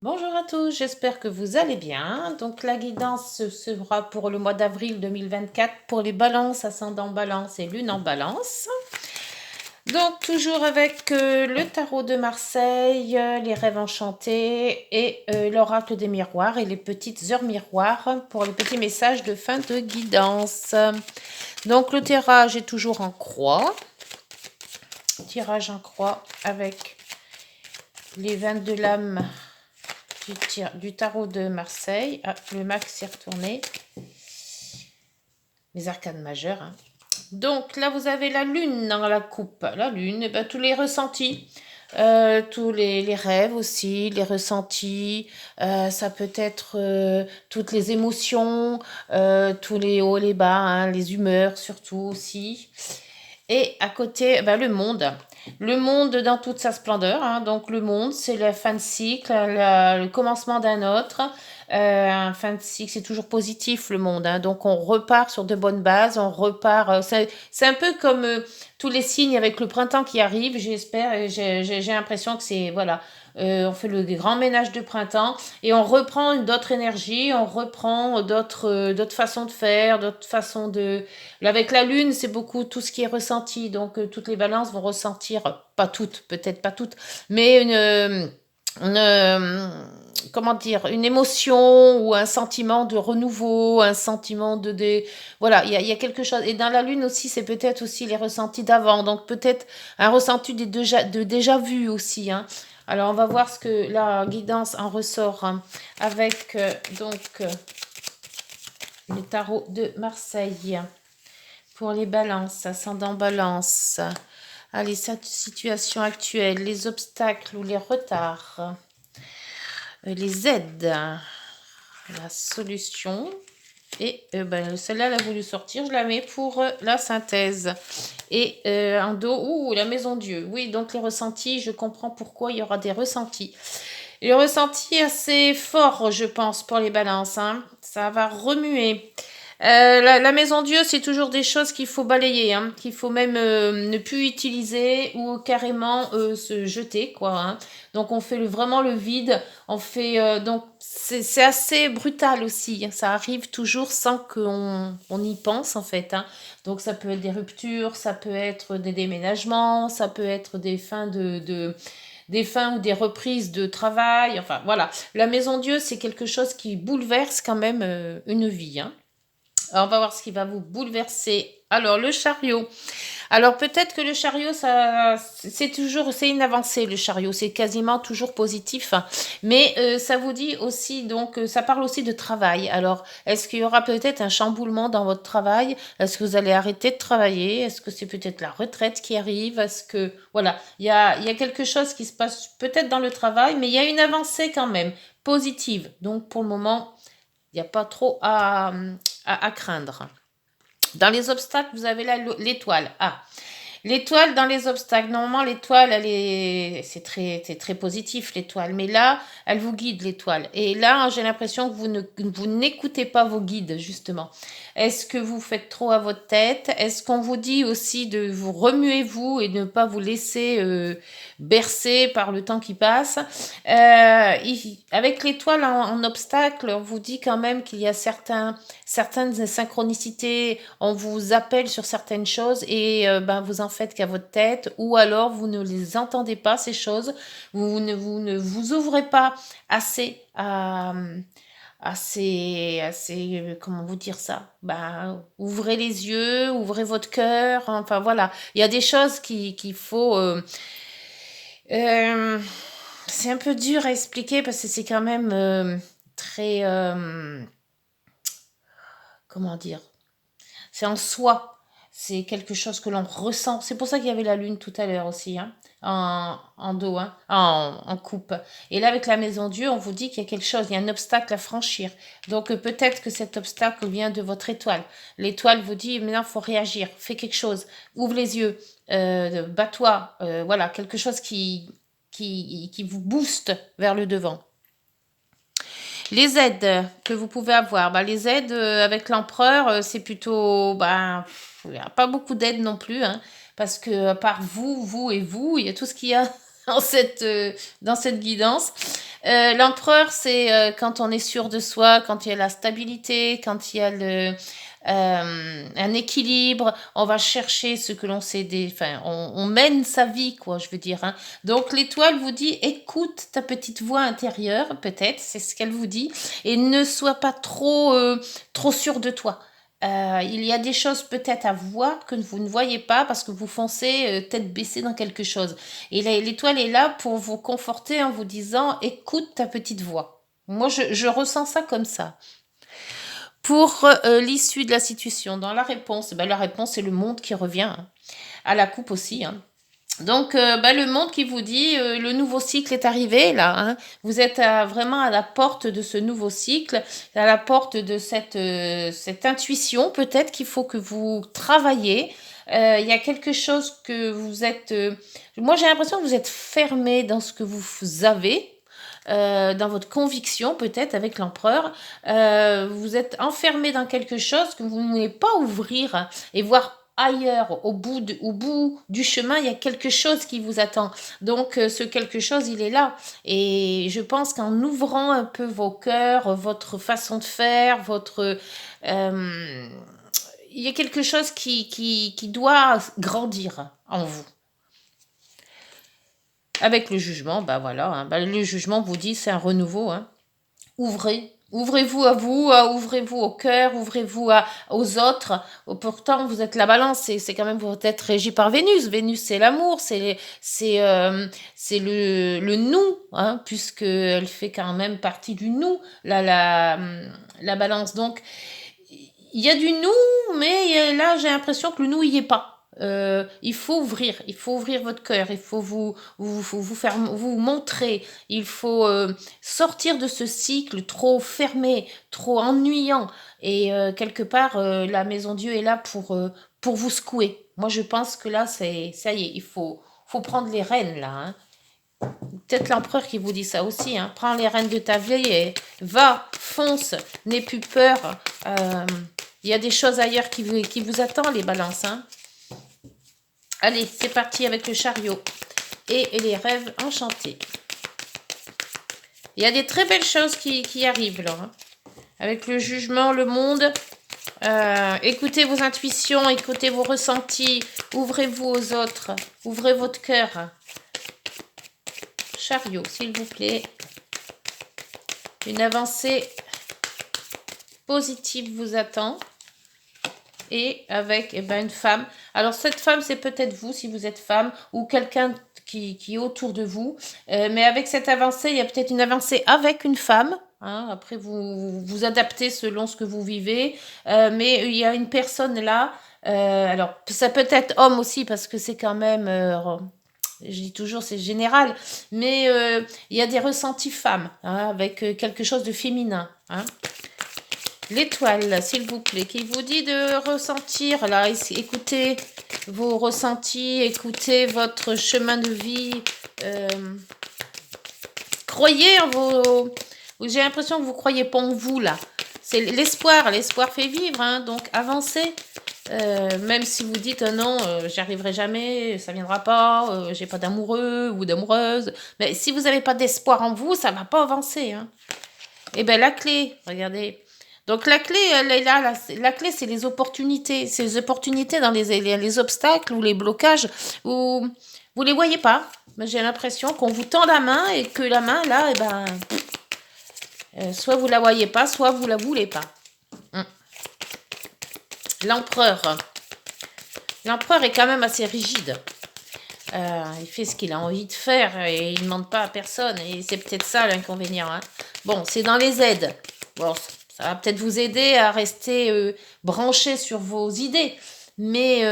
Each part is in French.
Bonjour à tous, j'espère que vous allez bien. Donc la guidance sera pour le mois d'avril 2024 pour les balances, ascendant balance et lune en balance. Donc toujours avec le tarot de Marseille, les rêves enchantés et l'oracle des miroirs et les petites heures miroirs pour les petits messages de fin de guidance. Donc le tirage est toujours en croix. Tirage en croix avec les 22 lames du tarot de Marseille. Ah, le max s'est retourné. Les arcanes majeures. Hein. Donc là, vous avez la lune dans la coupe. La lune, ben, tous les ressentis. Tous les rêves aussi, les ressentis, ça peut être toutes les émotions, tous les hauts, les bas, hein, les humeurs surtout aussi. Et à côté, ben, le monde. Le monde dans toute sa splendeur. Hein. Donc le monde, c'est la fin de cycle, le commencement d'un autre. Un fin de cycle, c'est toujours positif le monde. Hein. Donc on repart sur de bonnes bases, on repart. C'est un peu comme tous les signes avec le printemps qui arrive, j'espère. Et j'ai l'impression que c'est voilà. On fait le grand ménage de printemps et on reprend d'autres énergies, on reprend d'autres façons de faire, d'autres façons de. Avec la lune, c'est beaucoup tout ce qui est ressenti. Donc toutes les balances vont ressentir, pas toutes, peut-être pas toutes, mais comment dire, une émotion ou un sentiment de renouveau, un sentiment voilà, il y a quelque chose. Et dans la lune aussi, c'est peut-être aussi les ressentis d'avant. Donc peut-être un ressenti de déjà vu aussi. Hein. Alors on va voir ce que la guidance en ressort hein, avec le tarot de Marseille pour les balances, ascendant balance. Allez, cette situation actuelle, les obstacles ou les retards, les aides, la solution. Et ben, celle-là, elle a voulu sortir, je la mets pour la synthèse. Et en dos, la maison Dieu. Oui, donc les ressentis, je comprends pourquoi il y aura des ressentis. Les ressentis assez forts, je pense, pour les balances. Hein. Ça va remuer. La maison Dieu, c'est toujours des choses qu'il faut balayer, hein, qu'il faut même ne plus utiliser ou carrément se jeter, quoi. Hein. Donc on fait vraiment le vide. On fait donc c'est assez brutal aussi. Hein. Ça arrive toujours sans qu'on y pense en fait. Hein. Donc ça peut être des ruptures, ça peut être des déménagements, ça peut être des fins des fins ou des reprises de travail. Enfin voilà, la maison Dieu, c'est quelque chose qui bouleverse quand même une vie. Hein. Alors, on va voir ce qui va vous bouleverser. Alors, le chariot. Alors, peut-être que le chariot, c'est une avancée, le chariot. C'est quasiment toujours positif. Hein. Mais ça vous dit aussi, donc, ça parle aussi de travail. Alors, est-ce qu'il y aura peut-être un chamboulement dans votre travail? Est-ce que vous allez arrêter de travailler? Est-ce que c'est peut-être la retraite qui arrive? Est-ce que, voilà, il y a quelque chose qui se passe peut-être dans le travail, mais il y a une avancée quand même, positive. Donc, pour le moment, il n'y a pas trop à craindre. Dans les obstacles, vous avez l'étoile. Ah, l'étoile dans les obstacles. Normalement, l'étoile, c'est très positif, l'étoile. Mais là, elle vous guide, l'étoile. Et là, j'ai l'impression que vous n'écoutez pas vos guides, justement. Est-ce que vous faites trop à votre tête? Est-ce qu'on vous dit aussi de vous remuer vous et de ne pas vous laisser bercer par le temps qui passe? Avec l'étoile en obstacle, on vous dit quand même qu'il y a certaines synchronicités, on vous appelle sur certaines choses et ben, vous en faites qu'à votre tête ou alors vous ne les entendez pas, ces choses. Vous ne vous ouvrez pas assez comment vous dire ça? Ben, ouvrez les yeux, ouvrez votre cœur, enfin voilà. Il y a des choses qu'il faut... euh, c'est un peu dur à expliquer parce que c'est quand même très... comment dire? C'est en soi. C'est quelque chose que l'on ressent. C'est pour ça qu'il y avait la lune tout à l'heure aussi, hein, en dos, hein, en coupe. Et là, avec la maison Dieu, on vous dit qu'il y a quelque chose, il y a un obstacle à franchir. Donc peut-être que cet obstacle vient de votre étoile. L'étoile vous dit, maintenant, il faut réagir, fais quelque chose, ouvre les yeux, bats-toi, voilà, quelque chose qui vous booste vers le devant. Les aides que vous pouvez avoir, bah, les aides avec l'empereur, c'est plutôt, bah, il n'y a pas beaucoup d'aides non plus, hein, parce que à part vous et vous, il y a tout ce qu'il y a. dans cette guidance. L'empereur, c'est quand on est sûr de soi, quand il y a la stabilité, quand il y a un équilibre, on va chercher ce que l'on sait, enfin, on mène sa vie, quoi, je veux dire. Hein. Donc l'étoile vous dit, écoute ta petite voix intérieure, peut-être, c'est ce qu'elle vous dit, et ne sois pas trop sûr de toi. Il y a des choses peut-être à voir que vous ne voyez pas parce que vous foncez tête baissée dans quelque chose. Et l'étoile est là pour vous conforter en vous disant écoute ta petite voix. Moi, je ressens ça comme ça. Pour l'issue de la situation, dans la réponse c'est le monde qui revient. Hein. À la coupe aussi. Hein. Donc, le monde qui vous dit le nouveau cycle est arrivé là. Hein. Vous êtes vraiment à la porte de ce nouveau cycle, à la porte de cette intuition peut-être qu'il faut que vous travaillez. Il y a quelque chose que vous êtes... moi, j'ai l'impression que vous êtes fermé dans ce que vous avez. Dans votre conviction peut-être avec l'empereur, vous êtes enfermé dans quelque chose que vous ne voulez pas ouvrir et voir ailleurs, au bout du chemin, il y a quelque chose qui vous attend. Donc, ce quelque chose, il est là. Et je pense qu'en ouvrant un peu vos cœurs, votre façon de faire, il y a quelque chose qui doit grandir en vous. Avec le jugement, voilà, hein, le jugement vous dit c'est un renouveau. Hein. Ouvrez-vous à vous, ouvrez-vous au cœur, ouvrez-vous aux autres. Pourtant, vous êtes la balance, c'est quand même, vous êtes régi par Vénus. Vénus, c'est l'amour, c'est le nous, hein, puisqu'elle fait quand même partie du nous, la balance. Donc, il y a du nous, mais là, j'ai l'impression que le nous, il n'y est pas. Il faut ouvrir votre cœur, il faut vous montrer, il faut sortir de ce cycle trop fermé, trop ennuyant. Et quelque part, la Maison Dieu est là pour vous secouer. Moi, je pense que là, ça y est, il faut prendre les rênes, là. Hein. Peut-être l'empereur qui vous dit ça aussi. Hein. Prends les rênes de ta vie et va, fonce, n'aie plus peur. Il y a des choses ailleurs qui vous attendent, les balances. Hein. Allez, c'est parti avec le chariot et les rêves enchantés. Il y a des très belles choses qui arrivent là. Hein. Avec le jugement, le monde. Écoutez vos intuitions, écoutez vos ressentis. Ouvrez-vous aux autres. Ouvrez votre cœur. Chariot, s'il vous plaît. Une avancée positive vous attend. Et avec une femme. Alors, cette femme, c'est peut-être vous, si vous êtes femme, ou quelqu'un qui est autour de vous. Mais avec cette avancée, il y a peut-être une avancée avec une femme. Hein, après, vous adaptez selon ce que vous vivez. Mais il y a une personne là. Alors, ça peut être homme aussi, parce que c'est quand même... je dis toujours, c'est général. Mais il y a des ressentis femmes, hein, avec quelque chose de féminin. Hein. L'étoile, s'il vous plaît, qui vous dit de ressentir, là, écoutez vos ressentis, écoutez votre chemin de vie, croyez en vos... J'ai l'impression que vous croyez pas en vous, là. C'est l'espoir fait vivre, hein, donc avancez. Même si vous dites non, j'y arriverai jamais, ça viendra pas, j'ai pas d'amoureux ou d'amoureuse. Mais si vous n'avez pas d'espoir en vous, ça va pas avancer. Hein. Et bien la clé, regardez. Donc la clé, elle est là. La clé, c'est les opportunités. C'est les opportunités dans les obstacles ou les blocages où vous les voyez pas. Mais j'ai l'impression qu'on vous tend la main et que la main, là, soit vous la voyez pas, soit vous la voulez pas. L'empereur. L'empereur est quand même assez rigide. Il fait ce qu'il a envie de faire et il ne demande pas à personne. Et c'est peut-être ça l'inconvénient. Hein. Bon, c'est dans les aides. Bon, ça va peut-être vous aider à rester branché sur vos idées. Mais,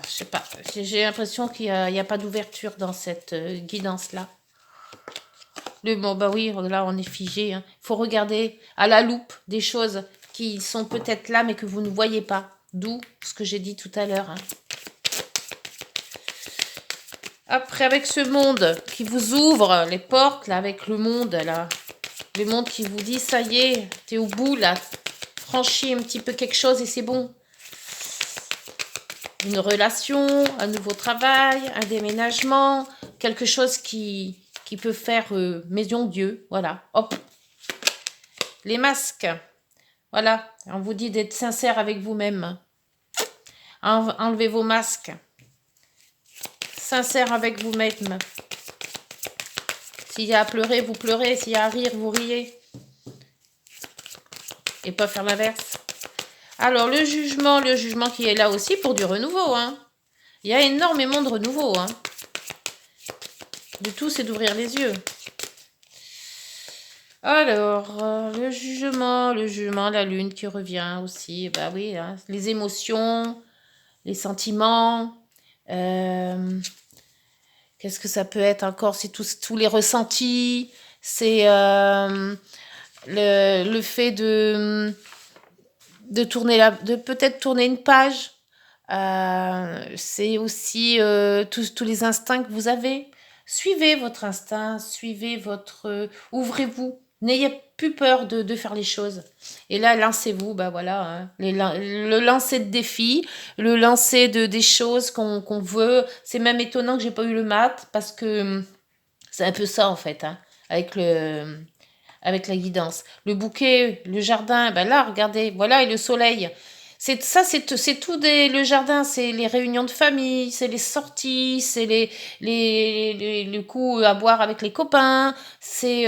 je sais pas. J'ai l'impression qu'il n'y a pas d'ouverture dans cette guidance-là. Bon, oui, là, on est figé. Hein. Il faut regarder à la loupe des choses qui sont peut-être là, mais que vous ne voyez pas. D'où ce que j'ai dit tout à l'heure. Hein. Après, avec ce monde qui vous ouvre les portes, là, avec le monde, là. Le monde qui vous dit, ça y est, t'es au bout, là. Franchis un petit peu quelque chose et c'est bon. une relation, un nouveau travail, un déménagement, quelque chose qui peut faire maison Dieu. Voilà, hop. Les masques. Voilà, on vous dit d'être sincère avec vous-même. Enlevez vos masques. Sincère avec vous-même. S'il y a à pleurer, vous pleurez. S'il y a à rire, vous riez. Et pas faire l'inverse. Alors, le jugement qui est là aussi pour du renouveau. Hein. Il y a énormément de renouveau. Hein. Du tout, c'est d'ouvrir les yeux. Alors, le jugement, la lune qui revient aussi. Bah oui, hein, les émotions, les sentiments. Qu'est-ce que ça peut être encore? C'est tous les ressentis. C'est le fait de de peut-être tourner une page. C'est aussi tous les instincts que vous avez. Suivez votre instinct, ouvrez-vous. N'ayez plus peur de faire les choses. Et là, lancez-vous, bah voilà, hein, le lancer de défis, le lancer des choses qu'on veut. C'est même étonnant que j'ai pas eu le mat parce que c'est un peu ça en fait, hein, avec la guidance. Le bouquet, le jardin, ben là, regardez, voilà, et le soleil. C'est tout le jardin, c'est les réunions de famille, c'est les sorties, c'est le coup à boire avec les copains, c'est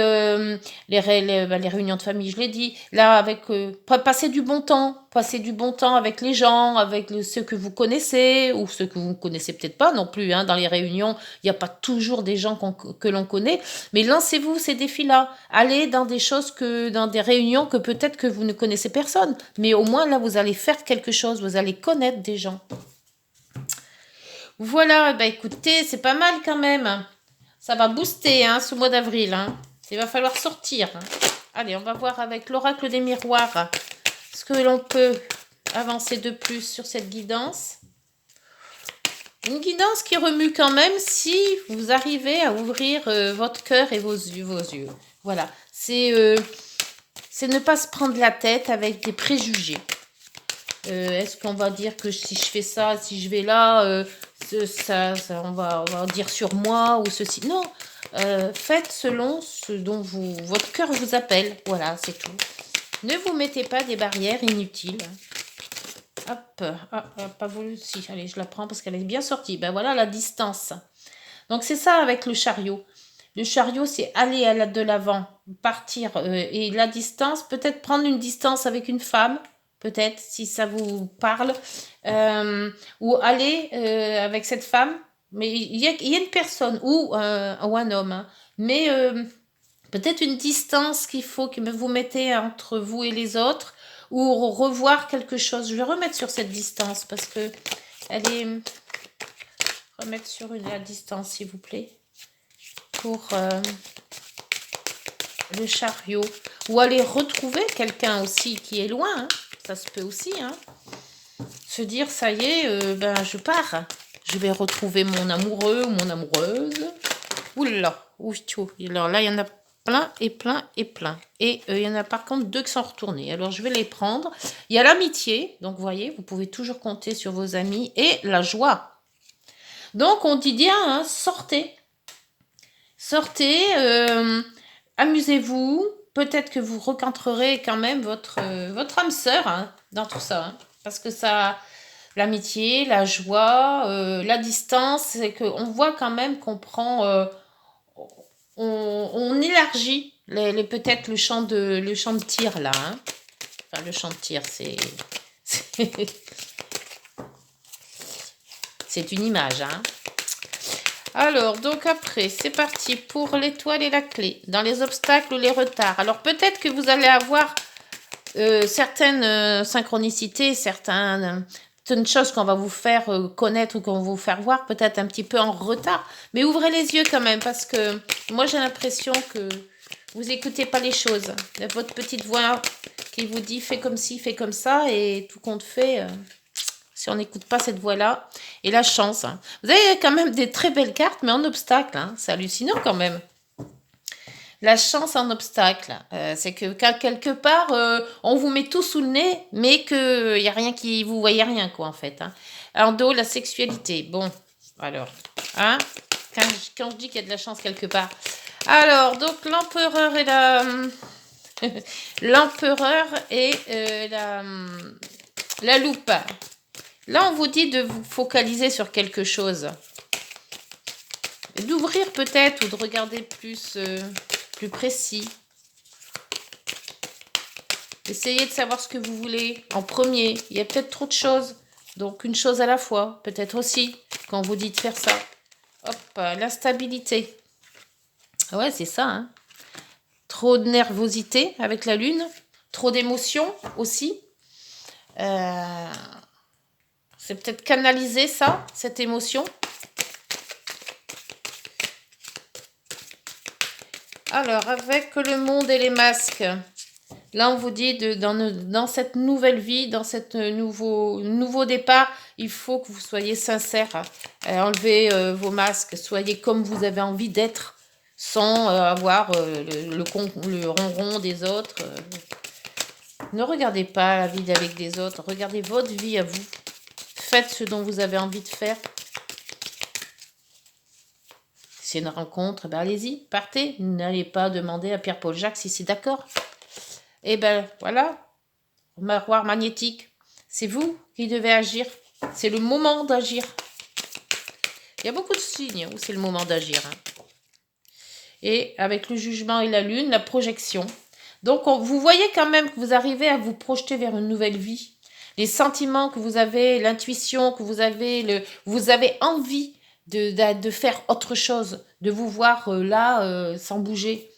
les réunions de famille, je l'ai dit. Là, avec passer du bon temps avec les gens, avec ceux que vous connaissez ou ceux que vous ne connaissez peut-être pas non plus. Hein, dans les réunions, il n'y a pas toujours des gens que l'on connaît, mais lancez-vous ces défis-là. Allez dans dans des réunions que peut-être que vous ne connaissez personne, mais au moins là, vous allez faire quelque chose, vous allez connaître des gens. Voilà, bah écoutez, c'est pas mal quand même. Ça va booster hein, ce mois d'avril. Hein. Il va falloir sortir. Hein. Allez, on va voir avec l'oracle des miroirs ce que l'on peut avancer de plus sur cette guidance. Une guidance qui remue quand même si vous arrivez à ouvrir votre cœur et vos yeux. Voilà, c'est ne pas se prendre la tête avec des préjugés. Est-ce qu'on va dire que si je fais ça, si je vais là, on va dire sur moi ou ceci. Non, faites selon ce dont votre cœur vous appelle. Voilà, c'est tout. Ne vous mettez pas des barrières inutiles. Hop, pas voulu. Si, allez, je la prends parce qu'elle est bien sortie. Ben voilà la distance. Donc c'est ça avec le chariot. Le chariot, c'est aller de l'avant, partir. Et la distance, peut-être prendre une distance avec une femme, peut-être, si ça vous parle. Ou aller avec cette femme. Mais il y a une personne ou un homme. Hein, mais peut-être une distance qu'il faut que vous mettez entre vous et les autres. Ou revoir quelque chose. Je vais remettre sur cette distance parce que elle est... Remettre sur la distance, s'il vous plaît. Pour le chariot. Ou aller retrouver quelqu'un aussi qui est loin. Hein. Ça se peut aussi. Hein. Se dire, ça y est, ben, je pars. Je vais retrouver mon amoureux ou mon amoureuse. Oula. Alors là, il y en a plein et plein et plein. Et il y en a par contre 2 qui sont retournés. Alors, je vais les prendre. Il y a l'amitié. Donc, vous voyez, vous pouvez toujours compter sur vos amis. Et la joie. Donc, on dit bien, hein, sortez. Sortez, amusez-vous. Peut-être que vous rencontrerez quand même votre âme sœur hein, dans tout ça. Hein, parce que ça, l'amitié, la joie, la distance, c'est qu'on voit quand même qu'on prend... on élargit peut-être le champ de tir là. Hein. Enfin, le champ de tir, c'est une image. Hein. Alors, donc après, c'est parti pour l'étoile et la clé. Dans les obstacles ou les retards. Alors, peut-être que vous allez avoir certaines synchronicités, certaines choses qu'on va vous faire connaître ou qu'on va vous faire voir, peut-être un petit peu en retard. Mais ouvrez les yeux quand même, parce que moi, j'ai l'impression que vous n'écoutez pas les choses. Il y a votre petite voix qui vous dit « fais comme ci, fais comme ça » et tout compte fait... si on n'écoute pas cette voix-là. Et la chance. Hein. Vous avez quand même des très belles cartes, mais en obstacle. Hein. C'est hallucinant quand même. La chance en obstacle. C'est que quelque part, on vous met tout sous le nez, mais qu'il n'y a rien vous voyez rien, quoi, en fait. Hein. En dos, la sexualité. Bon, alors, hein, quand je dis qu'il y a de la chance quelque part. Alors, donc, l'empereur et la... l'empereur et la loupe. Là, on vous dit de vous focaliser sur quelque chose. D'ouvrir peut-être ou de regarder plus précis. Essayez de savoir ce que vous voulez en premier. Il y a peut-être trop de choses. Donc, une chose à la fois. Peut-être aussi, quand on vous dit de faire ça. Hop, l'instabilité. Ouais, c'est ça, hein. Trop de nervosité avec la lune. Trop d'émotions aussi. C'est peut-être canaliser ça, cette émotion. Alors, avec le monde et les masques, là, on vous dit, dans cette nouvelle vie, dans ce nouveau départ, il faut que vous soyez sincère. Enlevez vos masques, soyez comme vous avez envie d'être, sans avoir le ronron des autres. Ne regardez pas la vie avec des autres, regardez votre vie à vous. Faites ce dont vous avez envie de faire. C'est une rencontre, ben allez-y, partez. N'allez pas demander à Pierre-Paul Jacques si c'est d'accord. Et ben voilà, miroir magnétique. C'est vous qui devez agir. C'est le moment d'agir. Il y a beaucoup de signes où c'est le moment d'agir. Hein. Et avec le jugement et la lune, la projection. Donc vous voyez quand même que vous arrivez à vous projeter vers une nouvelle vie. Les sentiments que vous avez, l'intuition que vous avez, vous avez envie de faire autre chose, de vous voir là sans bouger.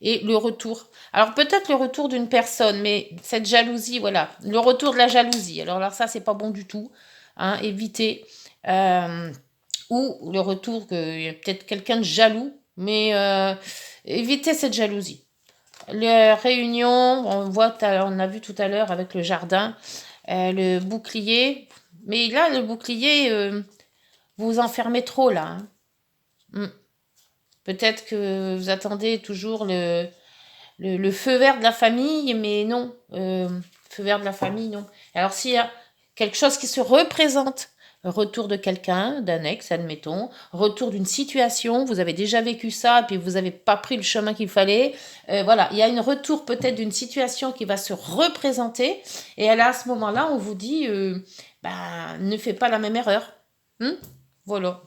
Et le retour. Alors peut-être le retour d'une personne, mais cette jalousie, voilà, le retour de la jalousie. Alors là, ça, c'est pas bon du tout. Hein, évitez. Ou le retour qu'il y a peut-être quelqu'un de jaloux, mais évitez cette jalousie. Les réunions, on a vu tout à l'heure avec le jardin, le bouclier. Mais là, le bouclier, vous enfermez trop là. Hein. Peut-être que vous attendez toujours le feu vert de la famille, mais non. Feu vert de la famille, non. Alors, s'il y a quelque chose qui se représente, retour de quelqu'un, d'un ex, admettons, retour d'une situation, vous avez déjà vécu ça, puis vous n'avez pas pris le chemin qu'il fallait. Voilà, il y a un retour peut-être d'une situation qui va se représenter, et là, à ce moment-là, on vous dit, ne fais pas la même erreur. Voilà.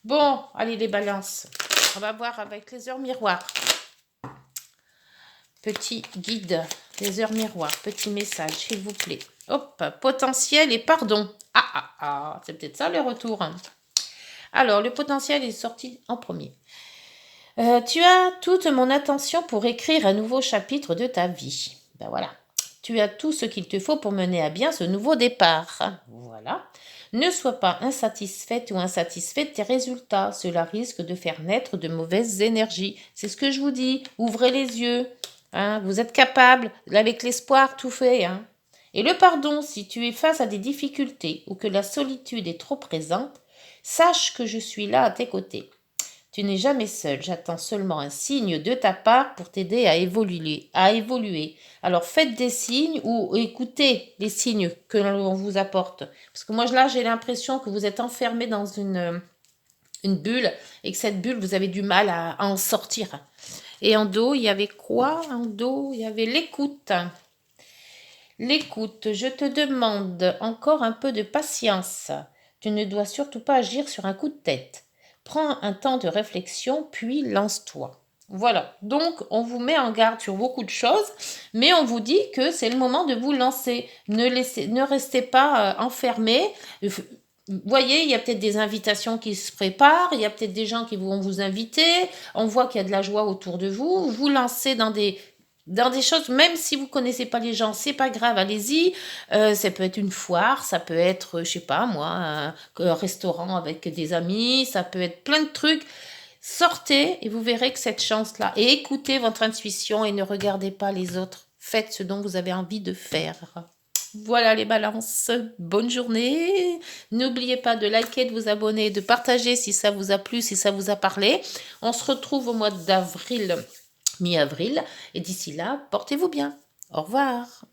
Bon, allez, les balances. On va voir avec les heures miroirs. Petit guide, les heures miroirs, petit message, s'il vous plaît. Hop, potentiel et pardon. C'est peut-être ça le retour. Alors, le potentiel est sorti en premier. Tu as toute mon attention pour écrire un nouveau chapitre de ta vie. Ben voilà. Tu as tout ce qu'il te faut pour mener à bien ce nouveau départ. Voilà. Ne sois pas insatisfaite ou insatisfait de tes résultats. Cela risque de faire naître de mauvaises énergies. C'est ce que je vous dis. Ouvrez les yeux. Hein, vous êtes capable. Avec l'espoir, tout fait. Hein. Et le pardon, si tu es face à des difficultés ou que la solitude est trop présente, sache que je suis là à tes côtés. Tu n'es jamais seul, j'attends seulement un signe de ta part pour t'aider à évoluer. Alors faites des signes ou écoutez les signes que l'on vous apporte. Parce que moi là j'ai l'impression que vous êtes enfermé dans une bulle et que cette bulle vous avez du mal à en sortir. Et en dos il y avait quoi? En dos il y avait l'écoute. L'écoute, je te demande encore un peu de patience. Tu ne dois surtout pas agir sur un coup de tête. Prends un temps de réflexion, puis lance-toi. Voilà, donc on vous met en garde sur beaucoup de choses, mais on vous dit que c'est le moment de vous lancer. Ne restez pas enfermés. Vous voyez, il y a peut-être des invitations qui se préparent, il y a peut-être des gens qui vont vous inviter, on voit qu'il y a de la joie autour de vous, vous lancez dans des choses, même si vous connaissez pas les gens, c'est pas grave, allez-y. Ça peut être une foire, ça peut être, je sais pas moi, un restaurant avec des amis, ça peut être plein de trucs. Sortez et vous verrez que cette chance-là, et écoutez votre intuition et ne regardez pas les autres. Faites ce dont vous avez envie de faire. Voilà les balances, bonne journée. N'oubliez pas de liker, de vous abonner, de partager si ça vous a plu, si ça vous a parlé. On se retrouve au mois d'avril, mi-avril. Et d'ici là, portez-vous bien. Au revoir.